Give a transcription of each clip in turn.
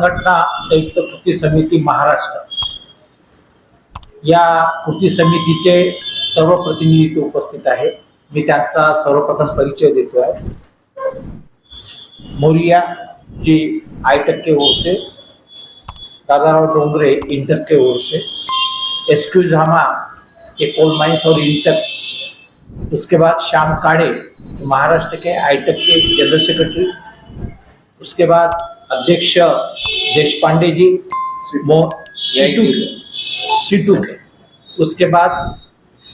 संघटना संयुक्त कृती समिती महाराष्ट्र या कृती समितीचे सर्व प्रतिनिधी उपस्थित आहे। मी त्यांचा सर्वप्रथम परिचय देतो आहे। मोरिया जी आईटेक के ओर से, दादाराव डोंगरे इंटर के ओर से, एसक्यूज हमा के कोल माइंस और इंटक्स, उसके बाद श्याम काड़े महाराष्ट्र के आईटेक के जनरल सेक्रेटरी, उसके बाद अध्यक्ष देशपांडे जी सीटू के, उसके बाद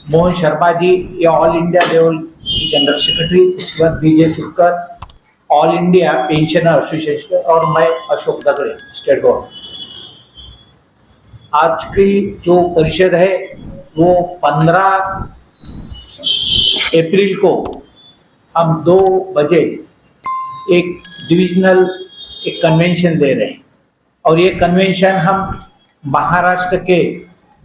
मोहन शर्मा जी ये ऑल इंडिया लेवल की जनरल सेक्रेटरी, उसके बाद विजय सुक्कर ऑल इंडिया पेंशनर एसोसिएशन, और मैं अशोक दगड़े स्टेट गवर्नमेंट। आज की जो परिषद है वो 15 अप्रैल को हम 2 बजे एक डिविजनल एक कन्वेंशन दे रहे हैं, और ये कन्वेंशन हम महाराष्ट्र के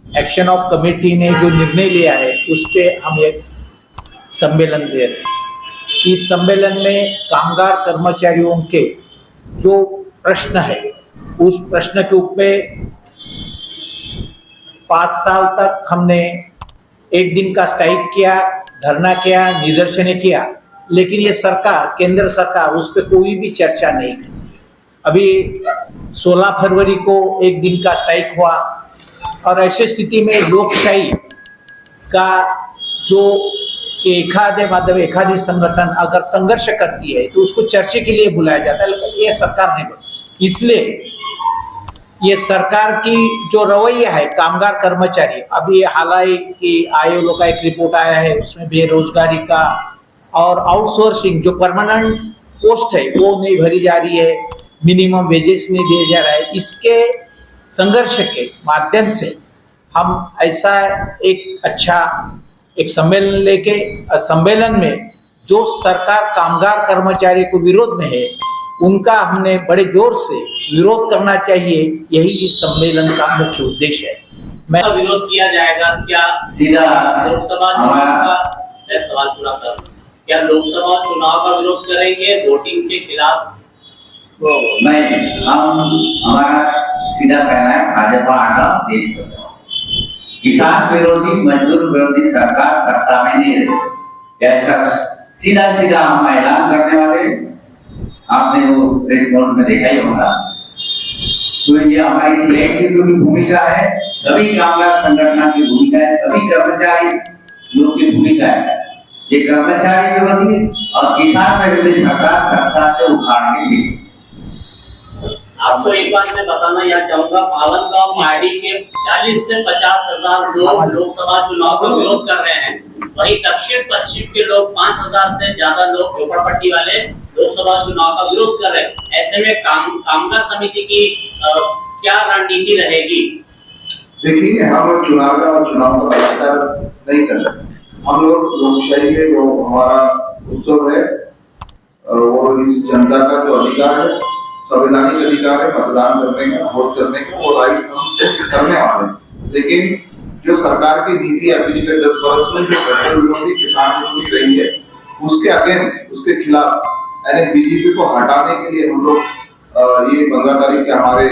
एक्शन ऑफ कमेटी ने जो निर्णय लिया है उस पर हम एक सम्मेलन दे रहे हैं। इस सम्मेलन में कामगार कर्मचारियों के जो प्रश्न है उस प्रश्न के ऊपर 5 साल तक हमने एक दिन का स्ट्राइक किया, धरना किया, निदर्शने किया, लेकिन ये सरकार, केंद्र सरकार उस पर कोई भी चर्चा नहीं करती। अभी 16 फरवरी को एक दिन का स्ट्राइक हुआ, और ऐसी स्थिति में लोकशाही का जो एखादी संगठन अगर संघर्ष करती है तो उसको चर्चा के लिए बुलाया जाता है, लेकिन ये सरकार नहीं करती। इसलिए ये सरकार की जो रवैया है कामगार कर्मचारी, अभी हालांकि कि आयोग का एक रिपोर्ट आया है उसमें बेरोजगारी का और आउटसोर्सिंग जो परमानेंट पोस्ट है वो नहीं भरी जा रही है, मिनिमम वेजेस नहीं दिया जा रहा है। इसके संघर्ष के माध्यम से हम ऐसा एक अच्छा एक सम्मेलन लेके, सम्मेलन में जो सरकार कामगार कर्मचारी को विरोध में है उनका हमने बड़े जोर से विरोध करना चाहिए, यही इस सम्मेलन का मुख्य उद्देश्य है। मैं विरोध किया जाएगा क्या सीधा लोकसभा चुनाव का? सवाल पूरा कर, क्या लोकसभा चुनाव का विरोध करेंगे वोटिंग के खिलाफ? नहीं, हम हमारा सीधा कहना है भाजपा आना देश बचाओ। किसान विरोधी, मजदूर विरोधी सरकार सत्ता में नहीं रही, ऐसा सीधा सीधा हम ऐलान करने वाले। आपने वो प्रेस कॉन्फ्रेंस में देखा ही होगा। तो ये हमारी सीएम की भूमिका है, सभी कामगार संगठन की भूमिका है, सभी कर्मचारी लोग की भूमिका है। ये कर्मचारी विरोधी और किसान विरोधी सरकार सत्ता से उखाड़ने के लिए। आपको एक बात मैं बताना यह चाहूंगा, पावनगांव माड़ी के 40 से 50 हजार लोग लोकसभा चुनाव का विरोध कर रहे हैं, वही दक्षिण पश्चिम के लोग 5000 से ज्यादा लोग झोपड़पट्टी वाले लोकसभा चुनाव का विरोध कर रहे हैं। ऐसे में कामगार समिति की क्या रणनीति रहेगी? देखिए, हम लोग चुनाव का बहिष्कार नहीं कर रहे। हम लोग लोकशाही के जो हमारा उत्सव है वो इस जनता का जो अधिकार है, संवैधानिक अधिकार है मतदान करने का, वोट करने का, वो राइट्स हम करने वाले हैं। लेकिन जो सरकार की नीति है पिछले 10 वर्ष में जो पेट्रोल विरोधी, किसान विरोधी रही है, उसके अगेंस्ट, उसके खिलाफ, यानी बीजेपी को हटाने के लिए हम लोग ये 15 तारीख के हमारे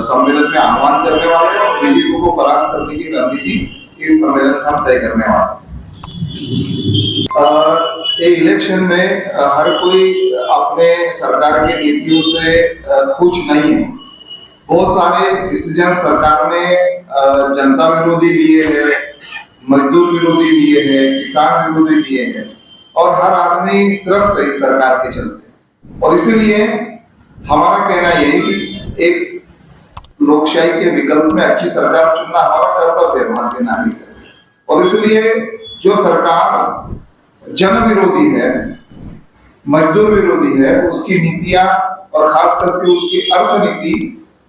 सम्मेलन में आह्वान करने वाले हैं, और बीजेपी को परास्त करने की रणनीति इस सम्मेलन से हम तय करने वाले हैं। ये इलेक्शन में हर कोई अपने सरकार की नीतियों से खुश नहीं है। बहुत सारे डिसीजन सरकार ने जनता विरोधी लिए हैं, मजदूर विरोधी लिए हैं, किसान विरोधी लिए हैं, और हर आदमी त्रस्त है इस सरकार के चलते। और इसीलिए हमारा कहना यह है कि एक लोकशाही के विकल्प में अच्छी सरकार चुनना हमारा कर्तव्य है भारतीय नागरिक है। और इसलिए जो सरकार जन विरोधी है, मजदूर विरोधी है, उसकी नीतियां और खास करके उसकी अर्थनीति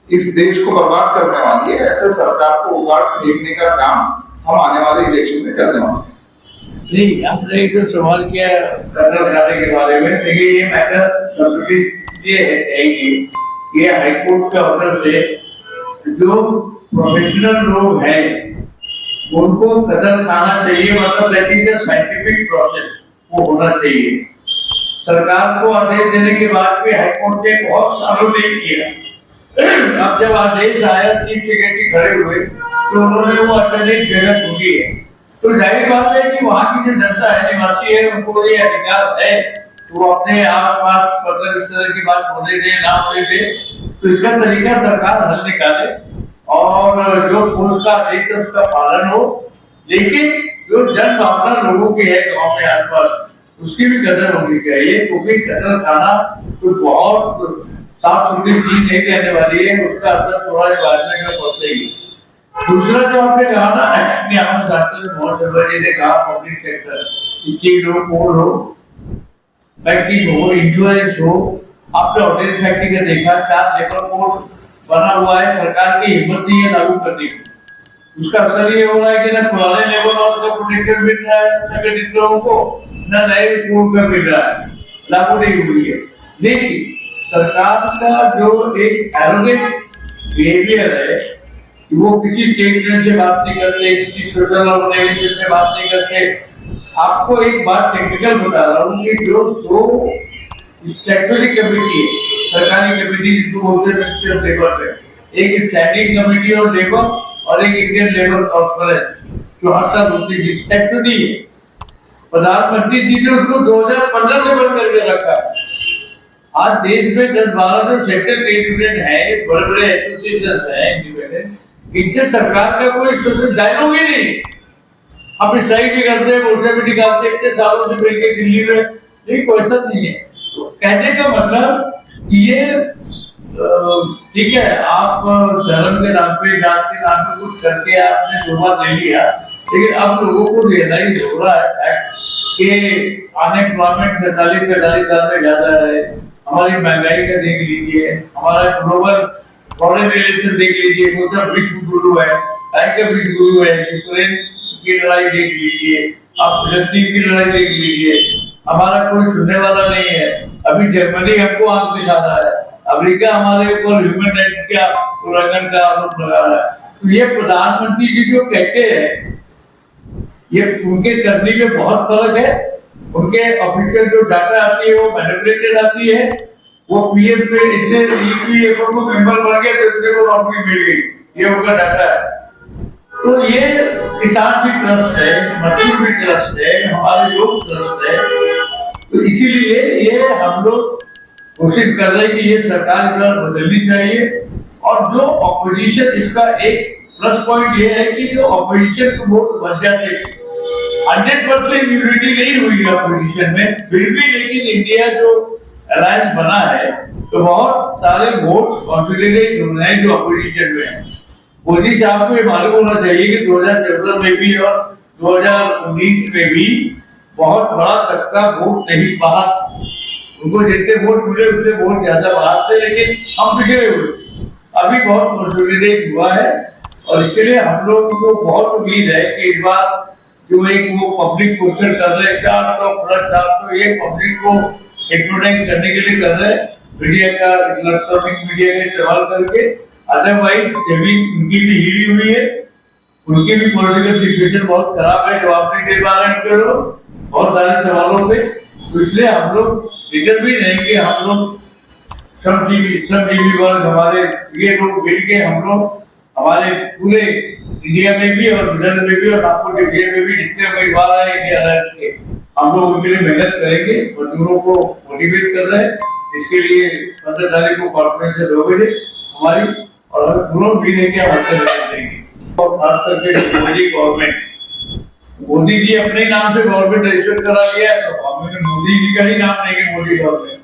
इस देश को बर्बाद करने वाली है, ऐसे सरकार को उखाड़ फेंकने का काम हम आने वाले इलेक्शन में करने वाले हैं। नहीं, आपने एक सवाल किया कर्नल खाने के बारे में, देखिए ये मैटर ये है कि ये हाईकोर्ट के ऑर्डर से जो प्रोफेशनल लोग हैं उनको कदम खाना चाहिए, मतलब that is the scientific process वो होना चाहिए। सरकार को आदेश देने के बाद भी हाईकोर्ट ने बहुत सालों नहीं किया, अब जब आदेश आया चीफ सेक्रेटरी खड़े हुए तो उन्होंने वो अल्टरनेट जगह ढूंढी है। तो जाहिर बात है कि वहाँ की जो जनता है, निवासी है, उनको ये अधिकार है वो अपने आप बात मतलब इस तरह की बात होने दे ना होने दे। तो इसका तरीका सरकार हल निकाले और जो कोर्ट का आदेश है उसका पालन हो, लेकिन जो जन भावना लोगों की है गाँव में आसपास उसकी भी कदर होनी चाहिए, क्योंकि कदर खाना तो बहुत साफ सुथरी चीज नहीं रहने वाली है, उसका असर थोड़ा बाद में पड़ता ही है। दूसरा जो आपने कहा ना कि हम शासन में बहुत जरूरी ने कहा पब्लिक सेक्टर चीज हो, कोल हो, बैंकिंग हो, इंश्योरेंस हो, आपने होटल फैक्ट्री का देखा 4 लेबर कोड बना हुआ है, सरकार की हिम्मत नहीं है लागू करने की। उसका असर ये हो रहा है कि ना पुराने लेबर लॉ का प्रोटेक्शन मिल रहा है संगठित लोगों को, न नए कोड का मिल रहा है, लागू नहीं हुई है। लेकिन सरकार का जो एक एरोगेंट बिहेवियर है कि वो किसी ट्रेड यूनियन से बात नहीं करते, किसी सोशल ऑर्गेनाइजेशन से बात नहीं करते। आपको एक बात टेक्निकल बता रहा हूँ कि जो 2 स्टैट्यूटरी कमेटी है, सरकारी कमेटी जिसको बोलते हैं मिनिस्ट्री ऑफ लेबर में, एक स्टैंडिंग कमेटी ऑफ लेबर और एक इंडियन लेबर कॉन्फ्रेंस जो हर साल होती है, स्टैट्यूटरी है। प्रधानमंत्री जी ने उसको 2015 से बंद करके रखा है। आज देश में 10-12 जो सेक्टर ट्रेड यूनियन है, बड़े-बड़े एसोसिएशन है इंडिपेंडेंट, इनसे सरकार का कोई सोशल डायलॉग ही नहीं। हम स्ट्राइक भी करते हैं, मोर्चा भी निकालते हैं, इतने सालों से मिलकर दिल्ली में, लेकिन कोई असर नहीं है। तो कहने का मतलब कि ये ठीक है, आप धर्म के नाम पे, जात के नाम पे कुछ करके आपने शुरुआत ले लिया, लेकिन अब लोगों को रियलाइज हो रहा है कि अनएम्प्लॉयमेंट 47-45 साल में ज्यादा है, हमारी महंगाई का देख लीजिए, हमारा ग्लोबल फॉरेन रिलेशन देख लीजिए, मोटा विश्व गुरु है, का विश्व गुरु है, यूक्रेन की लड़ाई देख लीजिए, आप फिलिस्तीन की लड़ाई देख लीजिए, हमारा कोई सुनने वाला नहीं है। अभी जर्मनी हमको आंख दिखाता है, अमेरिका हमारे ऊपर ह्यूमन राइट का उल्लंघन का आरोप लगा रहा है। तो ये प्रधानमंत्री जी जो कहते हैं, ये उनके करने में बहुत फर्क है। उनके ऑफिशियल जो डाटा आती है वो मैनिपुलेटेड आती है। वो पीएम पे इतने ईपीएफओ को मेंबर बन गए तो इतने को नौकरी मिल गई, ये उनका डाटा है। तो ये किसान भी त्रस्त है, मजदूर भी त्रस्त है, हमारे लोग त्रस्त है। तो इसीलिए ये हम लोग कोशिश कर रहे हैं कि ये सरकार बदलनी चाहिए। और जो ऑपोजिशन, इसका एक प्लस पॉइंट ये है कि जो ऑपोजिशन के वोट बन जाते हैं, 100% यूनिटी नहीं हुई है ऑपोजिशन में, फिर भी लेकिन इंडिया जो अलायंस बना है तो बहुत सारे वोट कॉन्सिडरेट हो रहे हैं जो ऑपोजिशन में है। मोदी साहब को ये मालूम होना चाहिए कि 2014 में भी और 2019 में भी बहुत बड़ा तबका वोट नहीं बाहर, उनको जितने वोट मिले उससे वोट ज्यादा बाहर थे, लेकिन हम पिछड़े हुए। अभी बहुत कंसोलिडेट हुआ है और इसलिए हम लोग को बहुत उम्मीद है कि इस बार जो एक वो पब्लिक क्वेश्चन कर रहे हैं 400 तो ये पब्लिक को हिप्नोटाइज करने के लिए कर रहे हैं, मीडिया का, इलेक्ट्रॉनिक मीडिया का इस्तेमाल करके। अदरवाइज जब उनकी भी हिली हुई है, उनकी भी पॉलिटिकल सिचुएशन बहुत खराब है, जवाब नहीं दे पा रहे हैं बहुत सारे सवालों पे। तो इसलिए हम लोग डिटरमिन है कि हम लोग सब टीवी वर्ग हमारे ये लोग मिल के हम लोग हमारे पूरे इंडिया में भी और विदर्भ में भी और नागपुर के जिले में भी जितने उम्मीदवार है इंडिया अलायंस के, हम लोग उनके लिए मेहनत करेंगे, मजदूरों को मोटिवेट कर रहे हैं। इसके लिए 15 तारीख को कॉन्फ्रेंस है 2 बजे हमारी, और हम पूरा भी लेके हम देंगे। और खास करके मोदी गवर्नमेंट, मोदी जी अपने नाम से गवर्नमेंट रजिस्टर करा लिया है, तो हमने मोदी जी का ही नाम लेंगे, मोदी गवर्नमेंट।